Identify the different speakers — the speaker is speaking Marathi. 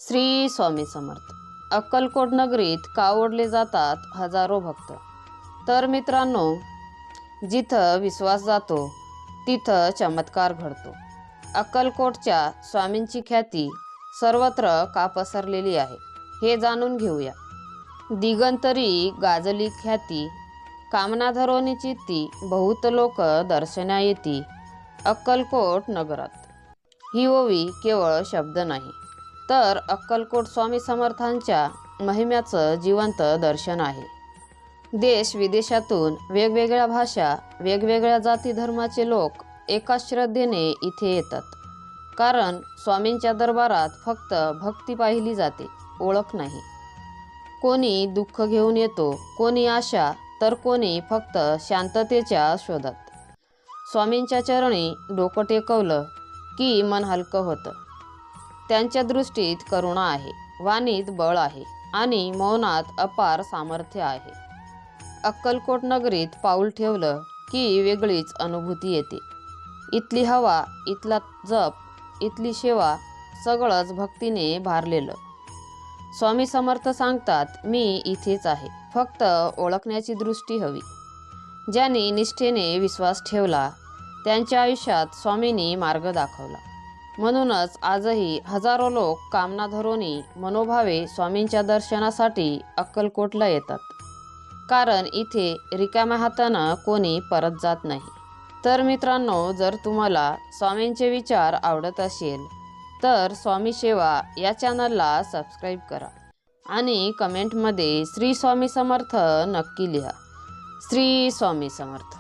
Speaker 1: श्री स्वामी समर्थ. अक्कलकोट नगरीत का ओढले जातात हजारो भक्त. तर मित्रांनो, जिथं विश्वास जातो तिथं चमत्कार घडतो. अक्कलकोटच्या स्वामींची ख्याती सर्वत्र का पसरलेली आहे हे जाणून घेऊया. दिगंतरी गाजली ख्याती, कामनाधरोनी चित्ती, बहुत लोक दर्शना येती अक्कलकोट नगरात. ही ओवी केवळ शब्द नाही, तर अक्कलकोट स्वामी समर्थांच्या महिम्याचं जिवंत दर्शन आहे. देश विदेशातून वेगवेगळ्या भाषा, वेगवेगळ्या जाती धर्माचे लोक एका श्रद्धेने इथे येतात. कारण स्वामींच्या दरबारात फक्त भक्ती पाहिली जाते, ओळख नाही. कोणी दुःख घेऊन येतो, कोणी आशा, तर कोणी फक्त शांततेच्या शोधात. स्वामींच्या चरणी डोकं टेकवलं की मन हलकं होतं. त्यांच्या दृष्टीत करुणा आहे, वाणीत बळ आहे आणि मौनात अपार सामर्थ्य आहे. अक्कलकोट नगरीत पाऊल ठेवलं की वेगळीच अनुभूती येते. इथली हवा, इथला जप, इथली सेवा, सगळंच भक्तीने भारलेलं. स्वामी समर्थ सांगतात, मी इथेच आहे, फक्त ओळखण्याची दृष्टी हवी. ज्यांनी निष्ठेने विश्वास ठेवला त्यांच्या आयुष्यात स्वामींनी मार्ग दाखवला. म्हणूनच आजही हजारो लोक कामनाधरोनी मनोभावे स्वामींच्या दर्शनासाठी अक्कलकोटला येतात. कारण इथे रिकाम्या हातानं कोणी परत जात नाही. तर मित्रांनो, जर तुम्हाला स्वामींचे विचार आवडत असेल तर स्वामी सेवा या चॅनलला सबस्क्राईब करा आणि कमेंटमध्ये श्री स्वामी समर्थ नक्की लिहा. श्री स्वामी समर्थ.